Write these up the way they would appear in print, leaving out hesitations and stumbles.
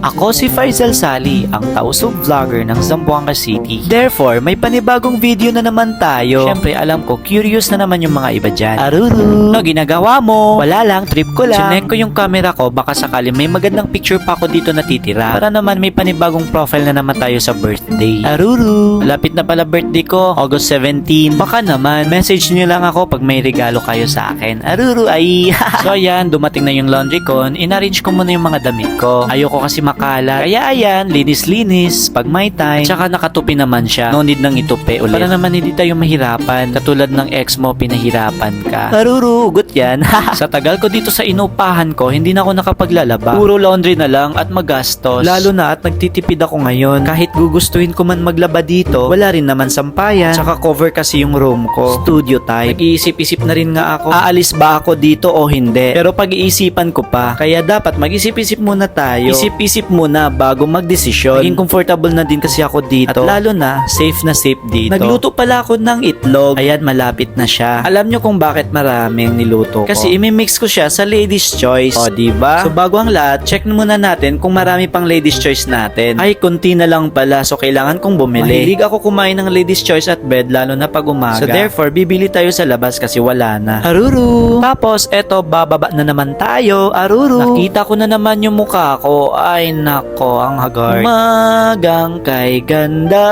Ako si Faisal Sali, ang tausog vlogger ng Zamboanga City. Therefore, may panibagong video na naman tayo. Syempre, alam ko, curious na naman yung mga iba dyan. Aruru! Ano ginagawa mo? Wala lang, trip ko lang. Chinek ko yung camera ko, baka sakali may magandang picture pa ako dito natitira. Para naman may panibagong profile na naman tayo sa birthday. Aruru! Malapit na pala birthday ko, August 17. Baka naman, message nyo lang ako pag may regalo kayo sa akin. Aruru ay! So ayan, dumating na yung laundry ko. Inarrange ko muna yung mga damit ko. Ayoko kasi makala. Kaya ayan, linis-linis pag may time. Tsaka nakatupi naman siya. No need nang itupi ulit. Para naman hindi tayo mahirapan. Katulad ng ex mo, pinahirapan ka. Aruru, ugot yan. Sa tagal ko dito sa inupahan ko, hindi na ako nakapaglalaba. Puro laundry na lang at magastos. Lalo na at nagtitipid ako ngayon. Kahit gugustuhin ko man maglaba dito, wala rin naman sampayan. Tsaka cover kasi yung room ko. Studio type. Nag-iisip-isip na rin nga ako. Aalis ba ako dito o hindi? Pero pag-iisipan ko pa. Kaya dapat mag-isip-isip muna tayo. Isip-isip muna bago magdesisyon. Maging comfortable na din kasi ako dito. At lalo na, safe dito. Nagluto pala ako ng itlog. Ayan, malapit na siya. Alam nyo kung bakit maraming niluto ko? Kasi imimix ko siya sa Ladies Choice. O, diba? So, bago ang lahat, check muna natin kung marami pang Ladies Choice natin. Ay, konti na lang pala. So, kailangan kong bumili. Mahilig ako kumain ng Ladies Choice at bread, lalo na pag umaga. So, therefore, bibili tayo sa labas kasi wala na. Aruru! Tapos, eto, bababa na naman tayo. Aruru! Nakita ko na naman yung mukha ko. Ay, nako, ang haggard. Magang kay ganda.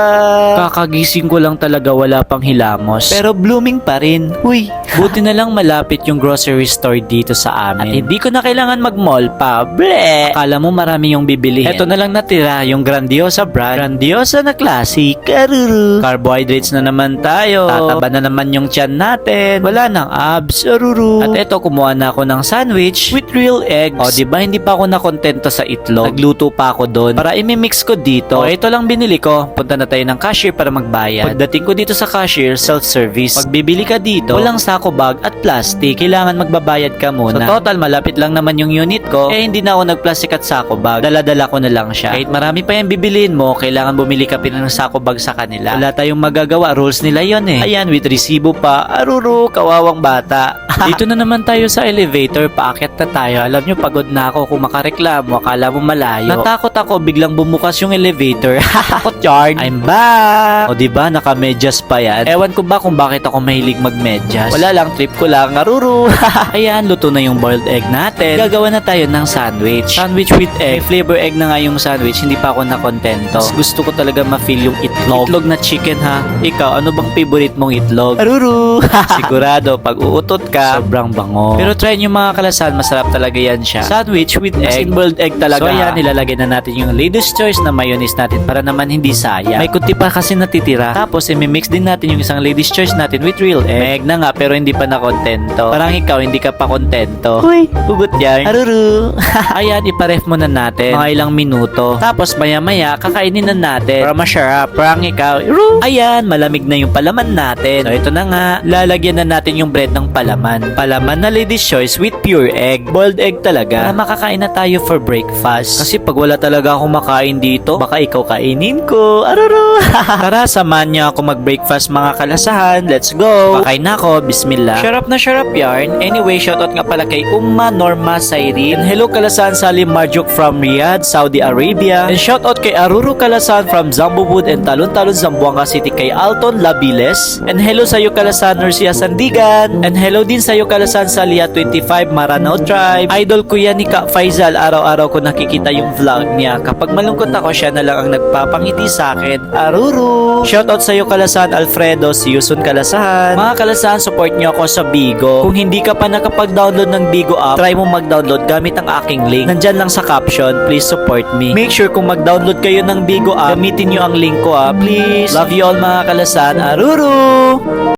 Kakagising ko lang talaga, wala pang hilamos. Pero blooming pa rin. Uy, buti na lang malapit yung grocery store dito sa amin. At hindi ko na kailangan mag-mall pa. Ble! Akala mo marami yung bibilihin. Eto na lang natira, yung Grandiosa brand. Grandiosa na classic. Aruru! Carbohydrates na naman tayo. Tataba na naman yung tiyan natin. Wala nang abs. Aruru! At eto, kumuha na ako ng sandwich with real eggs. O, diba hindi pa ako nakontento sa itlog? Nagluto pa ako doon para imimix ko dito. O, ito lang binili ko. Punta na tayo ng cashier para magbayad. Pagdating ko dito sa cashier, self-service. Pag bibili ka dito, walang sako bag at plastic. Kailangan magbabayad ka muna. So, total, malapit lang naman yung unit ko. Eh, hindi na ako nag-plastic at sako bag. Dala-dala ko na lang siya. Kahit marami pa yung bibiliin mo, kailangan bumili ka pa ng sako bag sa kanila. Wala tayong magagawa. Rules nila yon eh. Ayan, with resibo pa. Aruru, kawawang bata. Dito na naman tayo sa elevator. Paakyat na tayo. Alam nyo, pagod na ako. Kung makareklamo, akala mo malayo. Natakot ako. Biglang bumukas yung elevator. Takot yarn. I'm back. O diba, naka-medyas pa yan. Ewan ko ba kung bakit ako mahilig mag-medyas. Wala lang, trip ko lang. Aruru. Ayan, luto na yung boiled egg natin. Gagawa na tayo ng sandwich. Sandwich with egg. May flavor egg na nga yung sandwich. Hindi pa ako nakontento. Gusto ko talaga ma-feel yung itlog. Itlog na chicken ha. Ikaw, ano bang favorite mong itlog? Aruru. Sigurado, pag uutot ka, sobrang bango. Pero try nyo mga kalasan, masarap talaga yan siya. Sandwich with egg. Boiled egg talaga. So ayan, nilalagay na natin yung Ladies Choice na mayonnaise natin para naman hindi sayang. May kunti pa kasi natitira. Tapos, imimix din natin yung isang Ladies Choice natin with real egg. May egg na nga, pero hindi pa nakontento. Parang ikaw, hindi ka pa kontento. Uy, hugot yan. Aruru. Ayan, iparef muna natin. Mga ilang minuto. Tapos, maya-maya, kakainin na natin. Para masarap. Parang ikaw. Ayan, malamig na yung palaman natin. So, ito na nga. Lalagyan na natin yung bread ng palaman. Palaman na Ladies Choice with pure egg. Boiled egg talaga. Para makakain na tayo for breakfast. Kasi pag wala talaga akong makain dito, baka ikaw kainin ko. Aruru. Tara, samahan niyo ako mag-breakfast mga kalasahan. Let's go. Pakain na ako. Bismillah. Na sharap yarn. Anyway, shoutout nga pala kay Umma Norma Sayrin. And hello kalasahan Salim Marjuk from Riyadh, Saudi Arabia. And shoutout kay Aruru Kalasan from Zambowood and Talon-Talon, Zamboanga City kay Alton Labiles. And hello sa'yo kalasan Nursia Sandigan. And hello din sa'yo kalasan Salia 25 Maranao Tribe. Idol ko yan ni Ka Faisal. Araw-araw ko nakikita yung vlog niya. Kapag malungkot ako, siya na lang ang nagpapangiti sa akin. Aruru! Shoutout sa'yo kalasan Alfredo. See you soon kalasahan. Mga kalasahan, support nyo ako sa Bigo. Kung hindi ka pa nakapag-download ng Bigo app, try mo mag-download gamit ang aking link. Nandyan lang sa caption. Please support me. Make sure kung mag-download kayo ng Bigo app, gamitin nyo ang link ko please. Love you all mga kalasan. Aruru!